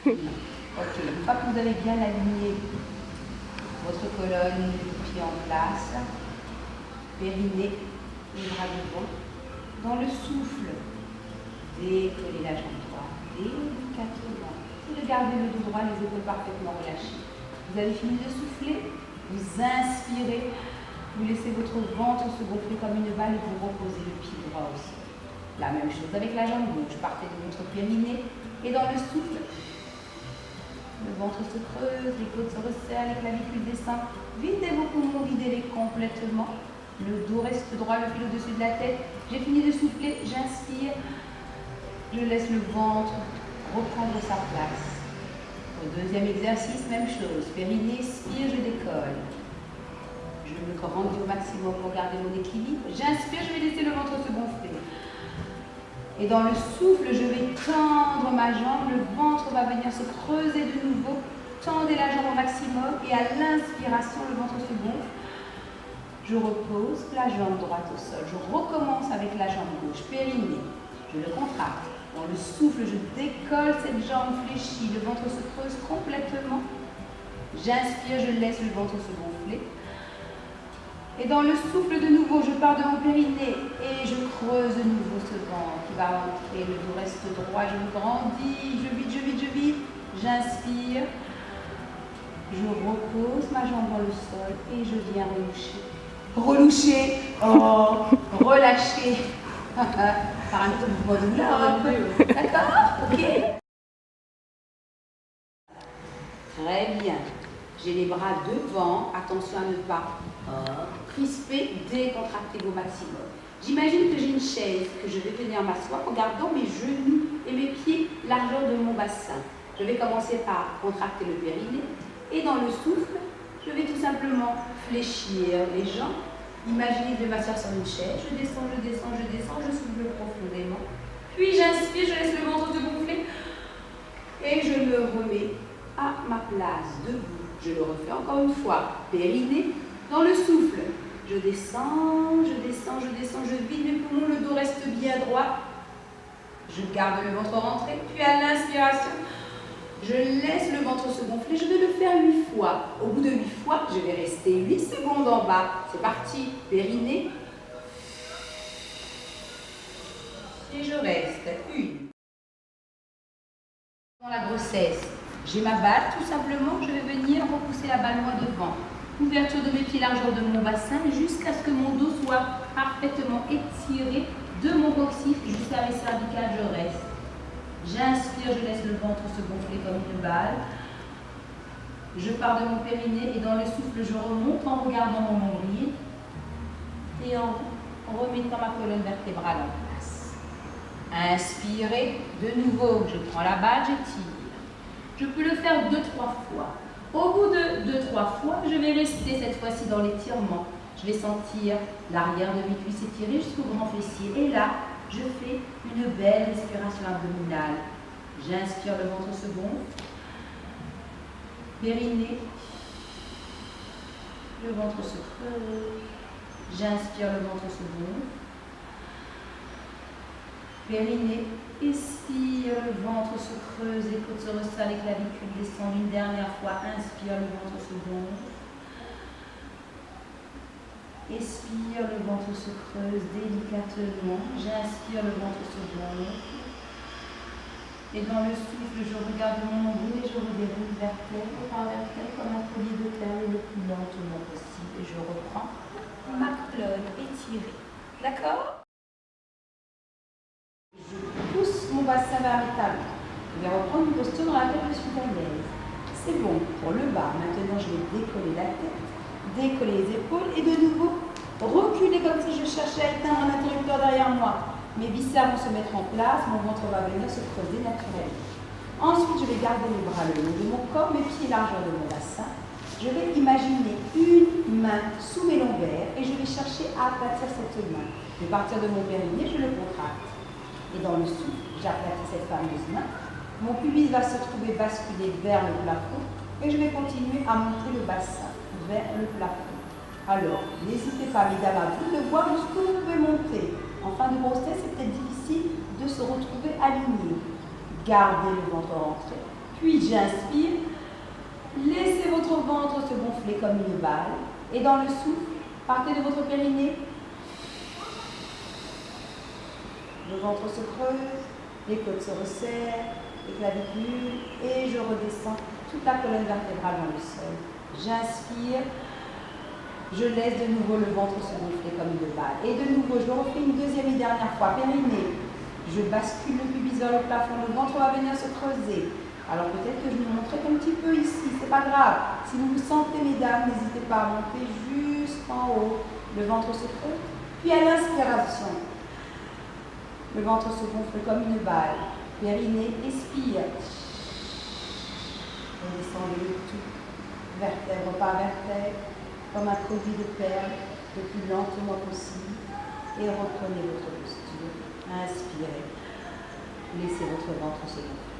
Ok, une fois que vous avez bien aligné votre colonne, les pieds en place, périnée, les bras devant, dans le souffle, décollez la jambe droite, délicatement, et de garder le dos droit, les épaules parfaitement relâchées. Vous avez fini de souffler, vous inspirez, vous laissez votre ventre se gonfler comme une balle et vous reposez le pied droit au sol. La même chose avec la jambe gauche, partez de votre périnée et dans le souffle, le ventre se creuse, les côtes se resserrent, les clavicules descendent. Videz vos poumons, videz-les complètement. Le dos reste droit, le fil au-dessus de la tête. J'ai fini de souffler, j'inspire. Je laisse le ventre reprendre sa place. Au deuxième exercice, même chose. Périnée, expire, je décolle. Je me grandis au maximum pour garder mon équilibre. J'inspire, je vais laisser le ventre se gonfler. Et dans le souffle, je vais tendre ma jambe, le ventre va venir se creuser de nouveau. Tendez la jambe au maximum et à l'inspiration, le ventre se gonfle. Je repose la jambe droite au sol. Je recommence avec la jambe gauche, périnée. Je le contracte. Dans le souffle, je décolle cette jambe fléchie. Le ventre se creuse complètement. J'inspire, je laisse le ventre se gonfler. Et dans le souffle de nouveau, je pars de mon périnée et je creuse de nouveau ce ventre qui va rentrer, le dos reste droit, je me grandis, je vide, je vide, je vide. J'inspire, je repose ma jambe dans le sol et je viens reloucher. Reloucher, oh, relâcher. Par un petit mouvement de l'homme. D'accord? Ok? Très bien. J'ai les bras devant, attention à ne pas crisper, décontracter au maximum. J'imagine que j'ai une chaise, que je vais venir m'asseoir en gardant mes genoux et mes pieds largeur de mon bassin. Je vais commencer par contracter le périnée et dans le souffle, je vais tout simplement fléchir les jambes. Imaginez que je vais m'asseoir sur une chaise, je descends, je descends, je descends, je souffle profondément. Puis j'inspire, je laisse le ventre se gonfler et je me remets à ma place debout. Je le refais encore une fois. Périnée, dans le souffle. Je descends, je descends, je descends, je vide mes poumons, le dos reste bien droit. Je garde le ventre rentré, puis à l'inspiration, je laisse le ventre se gonfler. Je vais le faire 8 fois. Au bout de 8 fois, je vais rester 8 secondes en bas. C'est parti. Périnée. Et je reste. 1. Dans la grossesse, j'ai ma balle, tout simplement, je vais venir repousser la balle moi devant. Ouverture de mes pieds, largeur de mon bassin, jusqu'à ce que mon dos soit parfaitement étiré de mon coccyx jusqu'à mes cervicales, je reste. J'inspire, je laisse le ventre se gonfler comme une balle. Je pars de mon périnée et dans le souffle, je remonte en regardant mon nombril et en remettant ma colonne vertébrale en place. Inspirez, de nouveau, je prends la balle, j'étire. Je peux le faire 2-3 fois. Au bout de 2-3 fois, je vais rester cette fois-ci dans l'étirement. Je vais sentir l'arrière de mes cuisses étirées jusqu'au grand fessier. Et là, je fais une belle respiration abdominale. J'inspire, le ventre se gonfle. Périnée. Le ventre se creuse. J'inspire, le ventre se gonfle. Périnée. Expire, le ventre se creuse, les côtes se resserrent, les clavicules descendent une dernière fois. Inspire, le ventre se gonfle. Expire, le ventre se creuse délicatement. J'inspire, le ventre se gonfle. Et dans le souffle, je regarde mon nombril et je redéroule vertèbre par vertèbre comme un collier de perles le plus lentement possible. Et je reprends ma colonne étirée. D'accord ? Je pousse mon bassin vers le talon. Je vais reprendre une posture dans laquelle je suis à l'aise. C'est bon pour le bas. Maintenant, je vais décoller la tête, décoller les épaules et de nouveau reculer comme si je cherchais à éteindre un interrupteur derrière moi. Mes viscères vont se mettre en place, mon ventre va venir se creuser naturellement. Ensuite, je vais garder mes bras le long de mon corps, mes pieds largeur de mon bassin. Je vais imaginer une main sous mes lombaires et je vais chercher à aplatir cette main. Je vais partir de mon périnée, je le contracte. Et dans le souffle, j'aplatis cette fameuse main. Mon pubis va se trouver basculé vers le plafond et je vais continuer à monter le bassin vers le plafond. Alors, n'hésitez pas, mesdames, à vous de voir jusqu'où vous pouvez monter. En fin de grossesse, c'est peut-être difficile de se retrouver aligné. Gardez le ventre rentré, Puis j'inspire. Laissez votre ventre se gonfler comme une balle. Et dans le souffle, partez de votre périnée. Le ventre se creuse, les côtes se resserrent, les clavicules, et je redescends toute la colonne vertébrale dans le sol. J'inspire, je laisse de nouveau le ventre se gonfler comme une balle. Et de nouveau, je le refais une deuxième et dernière fois. Périnée, je bascule le pubis vers le plafond, le ventre va venir se creuser. Alors peut-être que je me montrerai un petit peu ici, c'est pas grave. Si vous vous sentez, mesdames, n'hésitez pas à monter jusqu'en haut. Le ventre se creuse. Puis à l'inspiration, le ventre se gonfle comme une balle. Périnée, expire. Redescendez le tout, vertèbre par vertèbre, comme un produit de perles, le plus lentement possible. Et reprenez votre posture. Inspirez. Laissez votre ventre se gonfler.